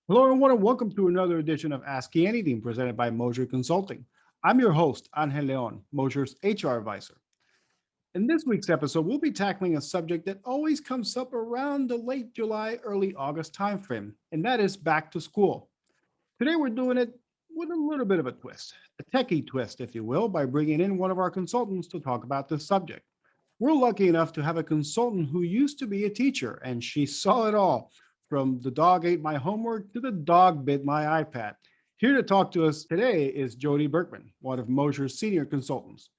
Hello, everyone, and welcome to another edition of Ask Me Anything presented by Moser Consulting. I'm your host, Angel Leon, Moser's HR advisor. In this week's episode, we'll be tackling a subject that always comes up around the late July, early August timeframe, and that is back to school. Today, we're doing it with a little bit of a twist, a techie twist, if you will, by bringing in one of our consultants to talk about this subject. We're lucky enough to have a consultant who used to be a teacher, and she saw it all from the dog ate my homework to the dog bit my iPad. Here to talk to us today is Jody Bergman, one of Moser's senior consultants.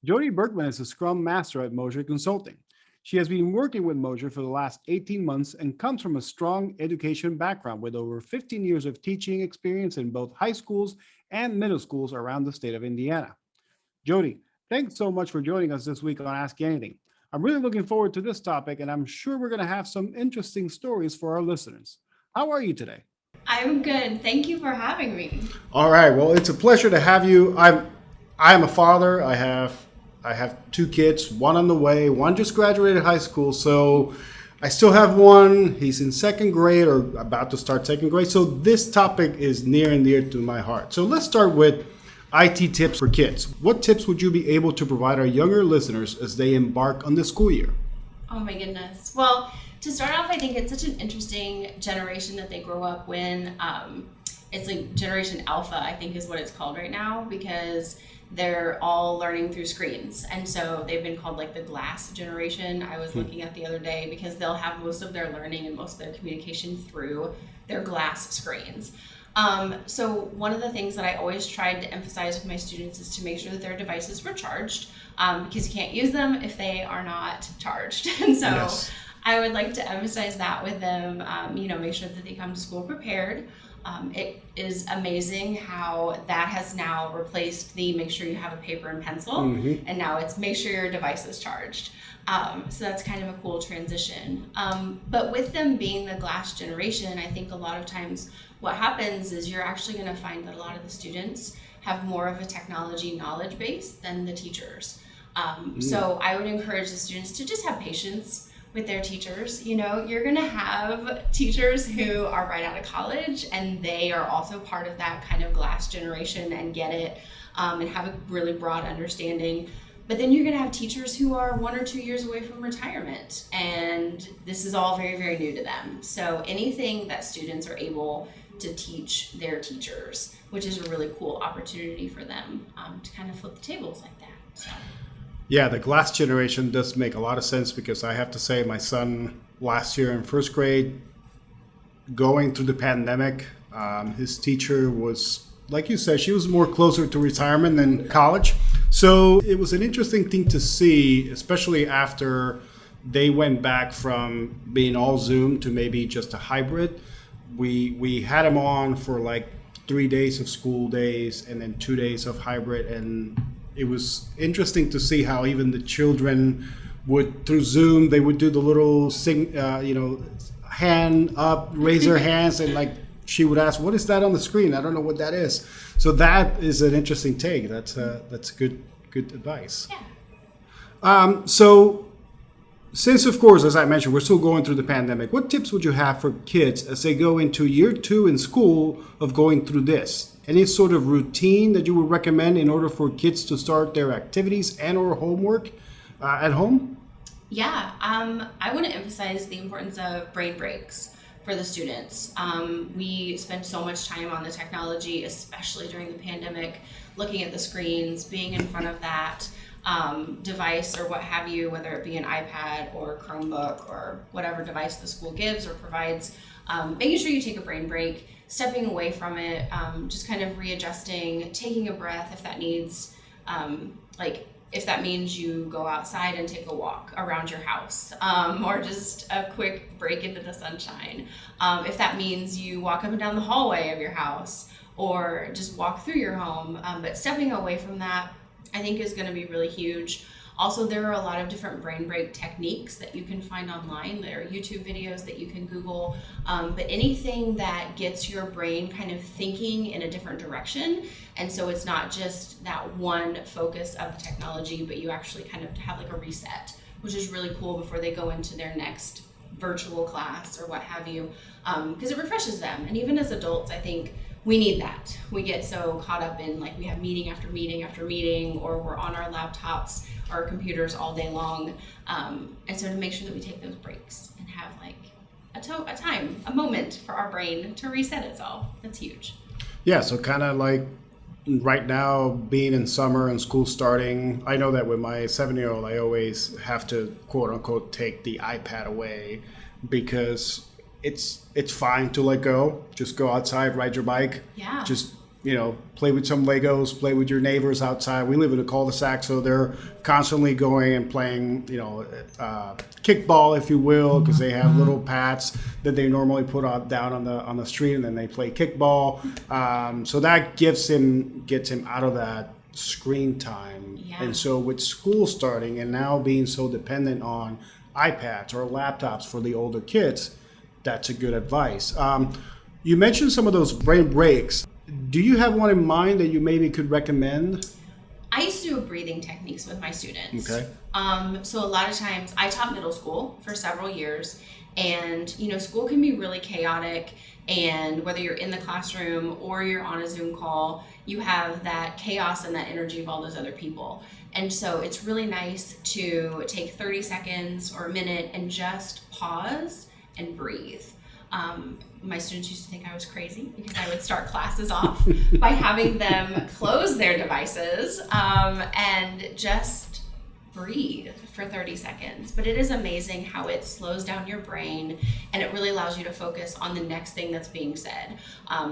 Jody Burkman is a Scrum Master at Moser Consulting. She has been working with Moser for the last 18 months and comes from a strong education background with over 15 years of teaching experience in both high schools and middle schools around the state of Indiana. Jody, thanks so much for joining us this week on Ask Anything. I'm really looking forward to this topic, and I'm sure we're going to have some interesting stories for our listeners. How are you today? I'm good. Thank you for having me. All right. Well, it's a pleasure to have you. I'm a father. I have two kids, one on the way, one just graduated high school, so I still have one. He's in second grade or about to start second grade. So this topic is near and dear to my heart. So let's start with IT tips for kids. What tips would you be able to provide our younger listeners as they embark on the school year? Oh my goodness. Well, to start off, I think it's such an interesting generation that they grow up when it's like Generation Alpha, I think is what it's called right now, because they're all learning through screens. And so they've been called like the glass generation. I was looking at the other day because they'll have most of their learning and most of their communication through their glass screens. So one of the things that I always tried to emphasize with my students is to make sure that their devices were charged, because you can't use them if they are not charged. And so yes. I would like to emphasize that with them, make sure that they come to school prepared. It is amazing how that has now replaced the make sure you have a paper and pencil, and now it's make sure your device is charged. So that's kind of a cool transition. But with them being the glass generation, I think a lot of times what happens is you're actually going to find that a lot of the students have more of a technology knowledge base than the teachers. So I would encourage the students to just have patience with their teachers. You know, you're going to have teachers who are right out of college and they are also part of that kind of glass generation and get it, and have a really broad understanding. But then you're going to have teachers who are 1 or 2 years away from retirement, and this is all very, very new to them. So anything that students are able to teach their teachers, which is a really cool opportunity for them to kind of flip the tables like that. So. Yeah, the glass generation does make a lot of sense because I have to say my son last year in first grade, going through the pandemic, his teacher was, like you said, she was more closer to retirement than college. So it was an interesting thing to see, especially after they went back from being all Zoom to maybe just a hybrid. We had him on for like 3 days of school days and then 2 days of hybrid, and it was interesting to see how even the children would, through Zoom, they would do the little hand up, raise their hands, and like she would ask, "What is that on the screen? I don't know what that is." So that is an interesting take. That's good advice. Yeah. So since, of course, as I mentioned, we're still going through the pandemic, what tips would you have for kids as they go into year 2 in school of going through this? Any sort of routine that you would recommend in order for kids to start their activities and or homework at home? Yeah, I want to emphasize the importance of brain breaks for the students. We spend so much time on the technology, especially during the pandemic, looking at the screens, being in front of that device or what have you, whether it be an iPad or Chromebook or whatever device the school gives or provides, making sure you take a brain break, stepping away from it, just kind of readjusting, taking a breath if that needs, if that means you go outside and take a walk around your house, or just a quick break into the sunshine. If that means you walk up and down the hallway of your house or just walk through your home, but stepping away from that, I think is going to be really huge. Also, there are a lot of different brain break techniques that you can find online. There are YouTube videos that you can Google, but anything that gets your brain kind of thinking in a different direction. And so it's not just that one focus of the technology, but you actually kind of have like a reset, which is really cool before they go into their next virtual class or what have you, because it refreshes them. And even as adults, I think we need that. We get so caught up in like we have meeting after meeting after meeting, or we're on our laptops or computers all day long. And so to make sure that we take those breaks and have like a moment for our brain to reset itself, that's huge. Yeah, so kind of like right now being in summer and school starting, I know that with my 7-year-old, I always have to quote unquote take the iPad away because it's fine to let go. Just go outside, ride your bike. Yeah. Just, play with some Legos, play with your neighbors outside. We live in a cul-de-sac, so they're constantly going and playing, kickball, if you will, because they have little pads that they normally put down on the street, and then they play kickball. So that gets him out of that screen time. Yeah. And so with school starting and now being so dependent on iPads or laptops for the older kids, that's a good advice. You mentioned some of those brain breaks. Do you have one in mind that you maybe could recommend? I used to do breathing techniques with my students. Okay. So a lot of times I taught middle school for several years, and school can be really chaotic, and whether you're in the classroom or you're on a Zoom call, you have that chaos and that energy of all those other people. And so it's really nice to take 30 seconds or a minute and just pause and breathe. My students used to think I was crazy because I would start classes off by having them close their devices and just breathe for 30 seconds. But it is amazing how it slows down your brain, and it really allows you to focus on the next thing that's being said.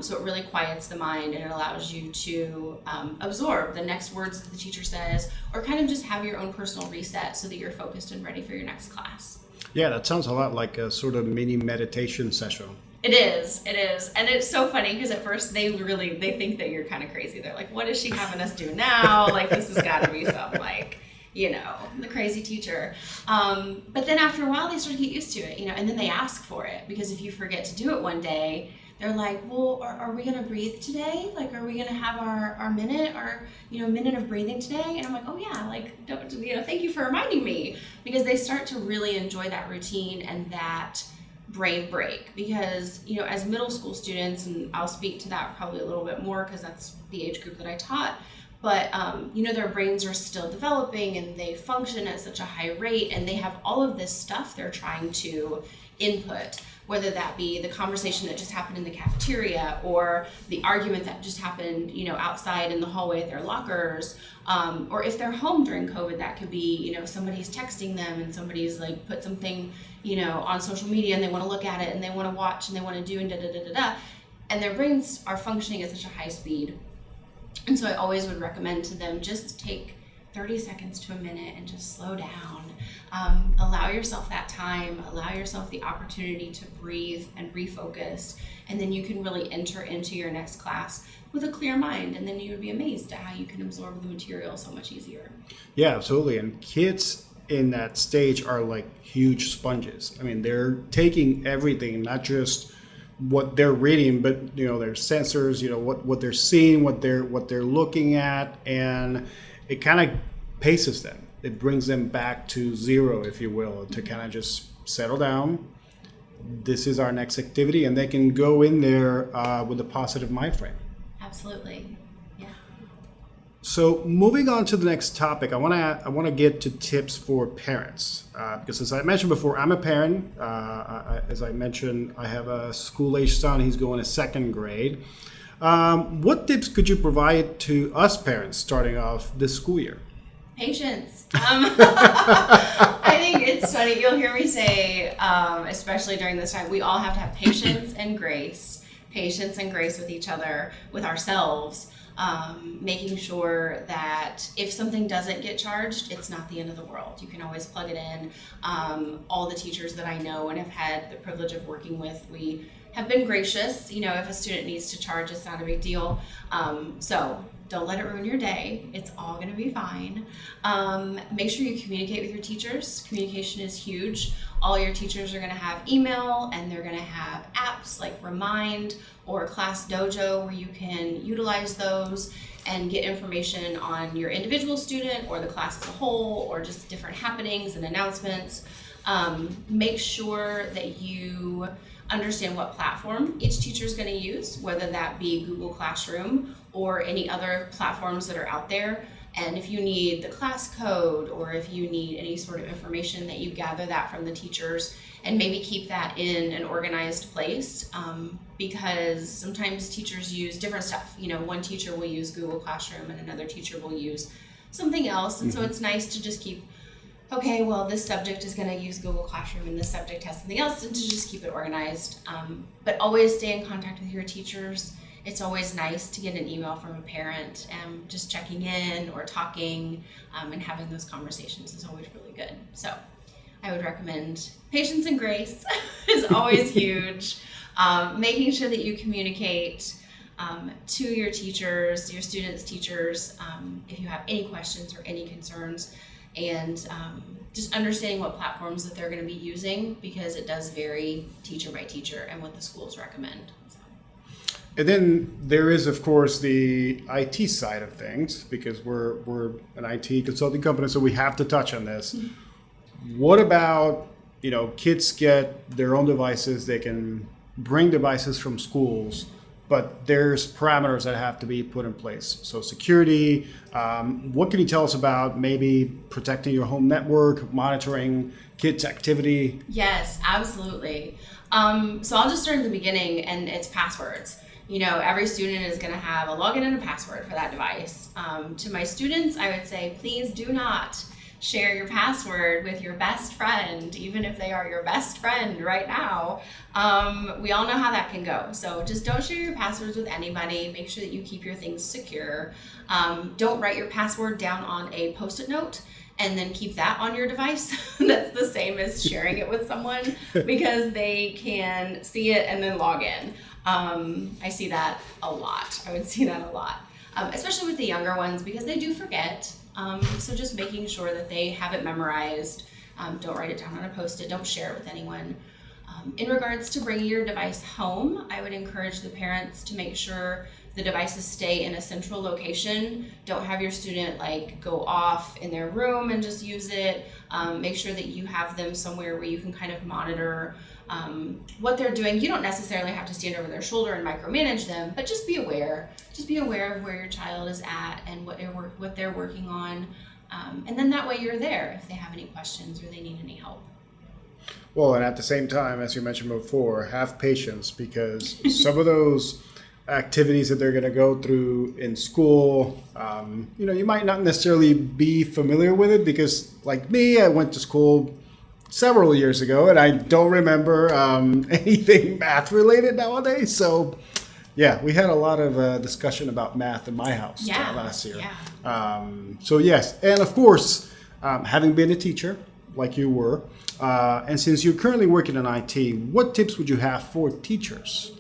So it really quiets the mind, and it allows you to absorb the next words that the teacher says, or kind of just have your own personal reset so that you're focused and ready for your next class. Yeah, that sounds a lot like a sort of mini meditation session. It is. And it's so funny because at first they think that you're kind of crazy. They're like, what is she having us do now? Like, this has got to be some the crazy teacher. But then after a while they start to get used to it, and then they ask for it, because if you forget to do it one day, they're like, well, are we going to breathe today? Like, are we going to have our minute or, minute of breathing today? And I'm like, oh yeah, like, don't, thank you for reminding me, because they start to really enjoy that routine and that brain break. Because, as middle school students, and I'll speak to that probably a little bit more because that's the age group that I taught, but, their brains are still developing and they function at such a high rate, and they have all of this stuff they're trying to input, whether that be the conversation that just happened in the cafeteria or the argument that just happened, outside in the hallway at their lockers, or if they're home during COVID, that could be, somebody's texting them and somebody's like put something, on social media and they want to look at it and they want to watch and they want to do and da-da-da-da-da, and their brains are functioning at such a high speed. And so I always would recommend to them, just take 30 seconds to a minute and just slow down. Allow yourself that time, allow yourself the opportunity to breathe and refocus, and then you can really enter into your next class with a clear mind, and then you would be amazed at how you can absorb the material so much easier. Yeah, absolutely. And kids in that stage are like huge sponges. I mean, they're taking everything, not just what they're reading, but their sensors, what they're seeing, what they're looking at, and it kind of paces them. It brings them back to zero, if you will, to kind of just settle down. This is our next activity, and they can go in there with a positive mind frame. Absolutely. Yeah. So moving on to the next topic, I want to get to tips for parents, because as I mentioned before, I'm a parent. As I mentioned, I have a school-age son. He's going to second grade. What tips could you provide to us parents starting off this school year? Patience. I think it's funny. You'll hear me say, especially during this time, we all have to have patience and grace with each other, with ourselves, making sure that if something doesn't get charged, it's not the end of the world. You can always plug it in. All the teachers that I know and have had the privilege of working with, we have been gracious. If a student needs to charge, it's not a big deal. So don't let it ruin your day. It's all going to be fine. Make sure you communicate with your teachers. Communication is huge. All your teachers are going to have email, and they're going to have apps like Remind or Class Dojo where you can utilize those and get information on your individual student or the class as a whole, or just different happenings and announcements. Make sure that you understand what platform each teacher is going to use, whether that be Google Classroom or any other platforms that are out there. And if you need the class code, or if you need any sort of information, that you gather that from the teachers and maybe keep that in an organized place, because sometimes teachers use different stuff. One teacher will use Google Classroom and another teacher will use something else. And so it's nice to just keep, okay, well, this subject is going to use Google Classroom and this subject has something else, and to just keep it organized. But always stay in contact with your teachers. It's always nice to get an email from a parent and just checking in or talking, and having those conversations is always really good. So I would recommend patience and grace is always huge. Making sure that you communicate to your teachers, your students' teachers, if you have any questions or any concerns, and just understanding what platforms that they're going to be using, because it does vary teacher by teacher and what the schools recommend. So. And then there is, of course, the IT side of things, because we're an IT consulting company, so we have to touch on this. What about, kids get their own devices, they can bring devices from schools, but there's parameters that have to be put in place. So security, what can you tell us about maybe protecting your home network, monitoring kids' activity? Yes, absolutely. So I'll just start at the beginning, and it's passwords. Every student is going to have a login and a password for that device. To my students, I would say, please do not share your password with your best friend, even if they are your best friend right now. We all know how that can go. So just don't share your passwords with anybody. Make sure that you keep your things secure. Don't write your password down on a Post-it note and then keep that on your device. That's the same as sharing it with someone, because they can see it and then log in. I see that a lot. I would see that a lot, especially with the younger ones, because they do forget. So just making sure that they have it memorized. Don't write it down on a Post-it. Don't share it with anyone. In regards to bringing your device home, I would encourage the parents to make sure the devices stay in a central location. Don't have your student go off in their room and just use it. Make sure that you have them somewhere where you can kind of monitor what they're doing. You don't necessarily have to stand over their shoulder and micromanage them, but just be aware. Just be aware of where your child is at and what they're working on. And then that way you're there if they have any questions or they need any help. Well, and at the same time, as you mentioned before, have patience, because some of those activities that they're going to go through in school, you might not necessarily be familiar with it, because like me, I went to school several years ago and I don't remember anything math related nowadays. So yeah, we had a lot of discussion about math in my house last year. Yeah. So yes, and of course, having been a teacher like you were, and since you're currently working in IT, what tips would you have for teachers?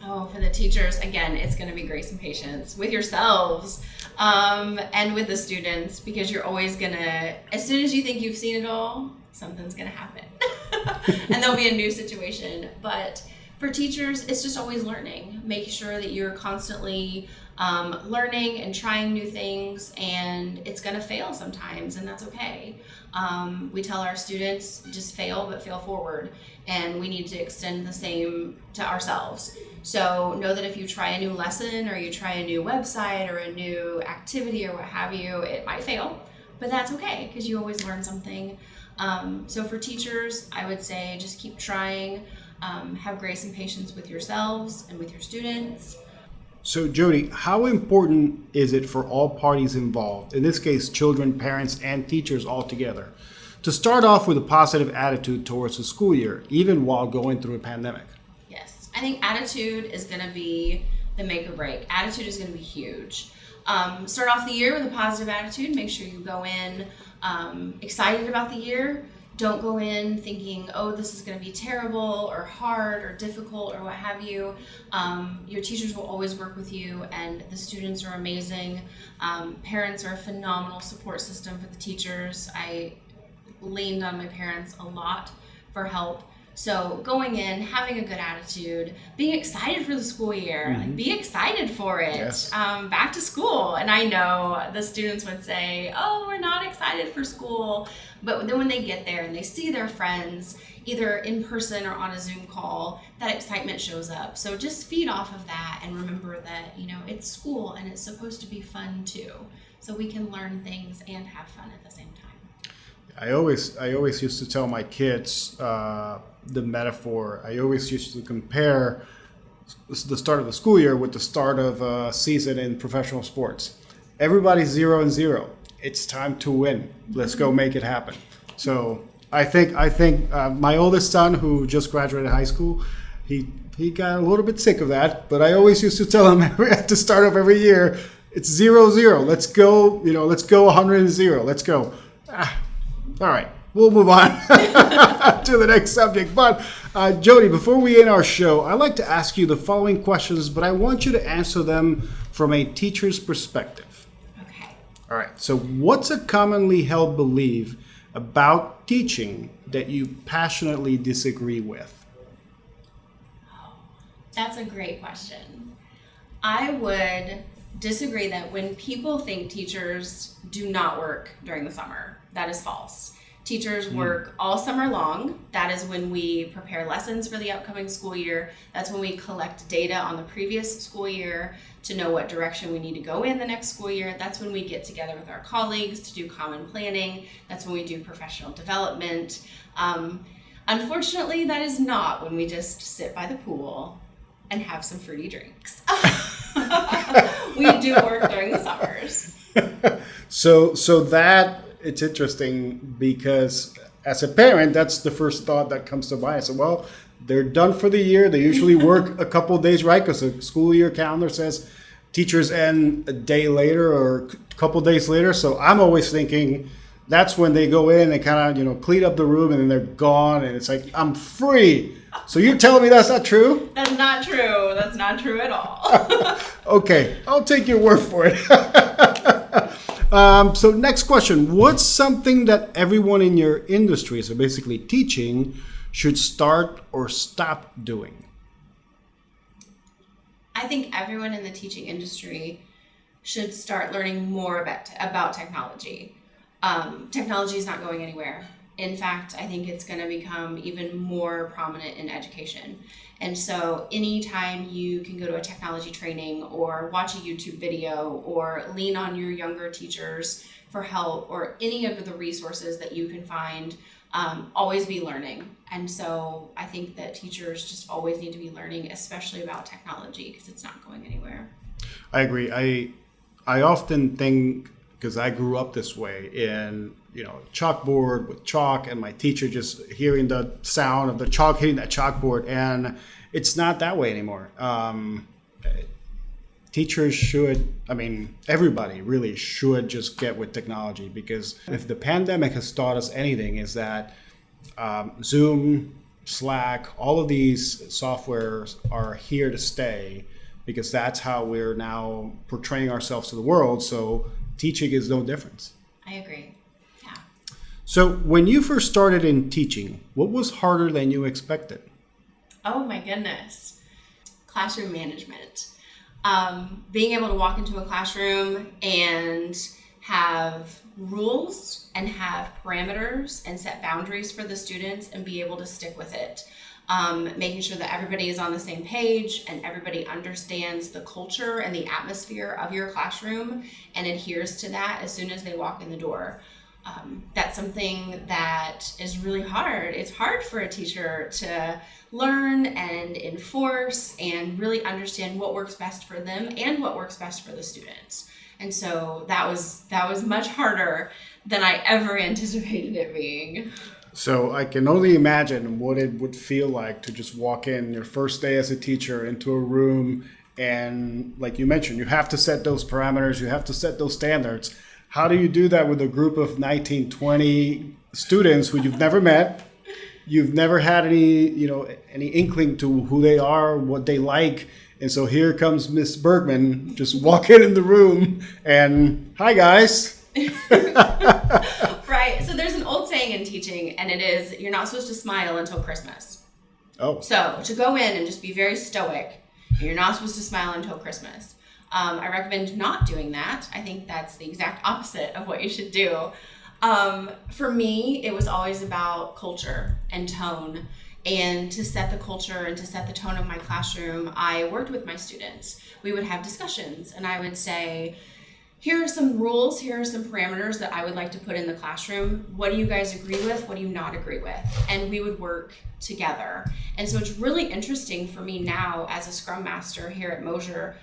Oh, for the teachers, again, it's going to be grace and patience with yourselves and with the students, because you're always going to, as soon as you think you've seen it all, something's going to happen and there'll be a new situation. But for teachers, it's just always learning. Make sure that you're constantly learning and trying new things, and it's going to fail sometimes, and that's okay. We tell our students, just fail, but fail forward, and we need to extend the same to ourselves. So know that if you try a new lesson or you try a new website or a new activity or what have you, it might fail, but that's okay, because you always learn something. So for teachers, I would say just keep trying, have grace and patience with yourselves and with your students. So Jody, how important is it for all parties involved, in this case children, parents, and teachers all together, to start off with a positive attitude towards the school year, even while going through a pandemic? Yes, I think attitude is going to be the make or break. Attitude is going to be huge. Start off the year with a positive attitude. Make sure you go in excited about the year. Don't go in thinking, oh, this is going to be terrible or hard or difficult or what have you. Your teachers will always work with you, and the students are amazing. Parents are a phenomenal support system for the teachers. I leaned on my parents a lot for help. So going in, having a good attitude, being excited for the school year, like be excited for it. Yes. Back to school. And I know the students would say, oh, we're not excited for school. But then when they get there and they see their friends, either in person or on a Zoom call, that excitement shows up. So just feed off of that and remember that, it's school and it's supposed to be fun too. So we can learn things and have fun at the same time. I always used to tell my kids the metaphor. I always used to compare the start of the school year with the start of a season in professional sports. Everybody's 0-0. It's time to win. Let's go make it happen. So I think my oldest son, who just graduated high school, he got a little bit sick of that. But I always used to tell him at the start of every year, it's 0-0. Let's go. Let's go 100-0. Let's go. All right, we'll move on to the next subject. But Jody, before we end our show, I'd like to ask you the following questions, but I want you to answer them from a teacher's perspective. Okay. All right. So what's a commonly held belief about teaching that you passionately disagree with? That's a great question. I would disagree that when people think teachers do not work during the summer, that is false. Teachers work all summer long. That is when we prepare lessons for the upcoming school year. That's when we collect data on the previous school year to know what direction we need to go in the next school year. That's when we get together with our colleagues to do common planning. That's when we do professional development. Unfortunately, that is not when we just sit by the pool and have some fruity drinks. We do work during the summers. So that it's interesting because as a parent, that's the first thought that comes to mind. I said, well, they're done for the year. They usually work a couple of days, right? Because the school year calendar says teachers end a day later or a couple of days later. So I'm always thinking that's when they go in and kind of, clean up the room and then they're gone. And it's like, I'm free. So you're telling me that's not true? That's not true. That's not true at all. Okay, I'll take your word for it. So next question. What's something that everyone in your industry, so basically teaching, should start or stop doing? I think everyone in the teaching industry should start learning more about technology. Technology is not going anywhere. In fact, I think it's going to become even more prominent in education. And so anytime you can go to a technology training or watch a YouTube video or lean on your younger teachers for help or any of the resources that you can find, always be learning. And so I think that teachers just always need to be learning, especially about technology, because it's not going anywhere. I agree. I often think, because I grew up this way, in chalkboard with chalk and my teacher just hearing the sound of the chalk hitting that chalkboard, and it's not that way anymore. Teachers should, everybody really should just get with technology, because if the pandemic has taught us anything, is that Zoom, Slack, all of these softwares are here to stay, because that's how we're now portraying ourselves to the world. So teaching is no different. I agree. Yeah. So when you first started in teaching, what was harder than you expected? Oh my goodness. Classroom management. Being able to walk into a classroom and have rules and have parameters and set boundaries for the students and be able to stick with it. Making sure that everybody is on the same page and everybody understands the culture and the atmosphere of your classroom and adheres to that as soon as they walk in the door. That's something that is really hard. It's hard for a teacher to learn and enforce and really understand what works best for them and what works best for the students. And so that was much harder than I ever anticipated it being. So I can only imagine what it would feel like to just walk in your first day as a teacher into a room, and like you mentioned, you have to set those parameters, you have to set those standards. How do you do that with a group of 19, 20 students who you've never met? You've never had any inkling to who they are, what they like. And so here comes Miss Bergman just walking in the room and, hi guys. Right. So there's an old saying in teaching, and it is, you're not supposed to smile until Christmas. Oh. So to go in and just be very stoic, and you're not supposed to smile until Christmas. I recommend not doing that. I think that's the exact opposite of what you should do. For me, it was always about culture and tone. And to set the culture and to set the tone of my classroom, I worked with my students. We would have discussions, and I would say, here are some rules, here are some parameters that I would like to put in the classroom. What do you guys agree with? What do you not agree with? And we would work together. And so it's really interesting for me now as a Scrum Master here at Moser.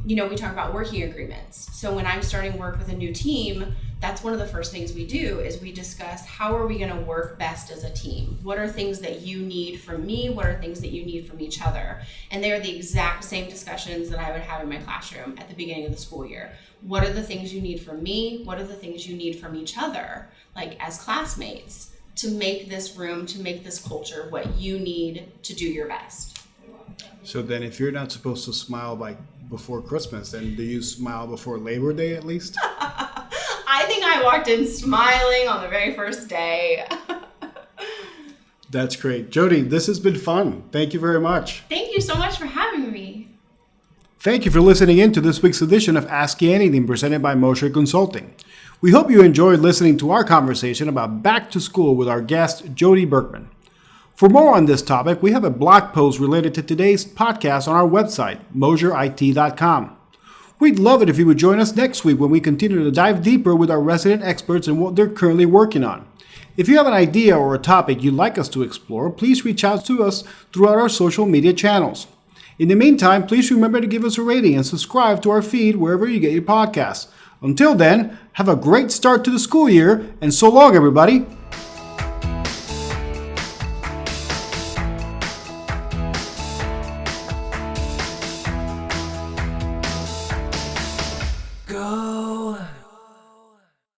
We talk about working agreements. So when I'm starting work with a new team, that's one of the first things we do is we discuss how are we going to work best as a team? What are things that you need from me? What are things that you need from each other? And they're the exact same discussions that I would have in my classroom at the beginning of the school year. What are the things you need from me? What are the things you need from each other, like as classmates, to make this room, to make this culture what you need to do your best? So then if you're not supposed to smile before Christmas, then do you smile before Labor Day at least? I think I walked in smiling on the very first day. That's great. Jody, this has been fun. Thank you very much. Thank you so much for having me. Thank you for listening in to this week's edition of Ask You Anything presented by Moser Consulting. We hope you enjoyed listening to our conversation about back to school with our guest, Jody Bergman. For more on this topic, we have a blog post related to today's podcast on our website, moserit.com. We'd love it if you would join us next week when we continue to dive deeper with our resident experts and what they're currently working on. If you have an idea or a topic you'd like us to explore, please reach out to us throughout our social media channels. In the meantime, please remember to give us a rating and subscribe to our feed wherever you get your podcasts. Until then, have a great start to the school year, and so long, everybody. Go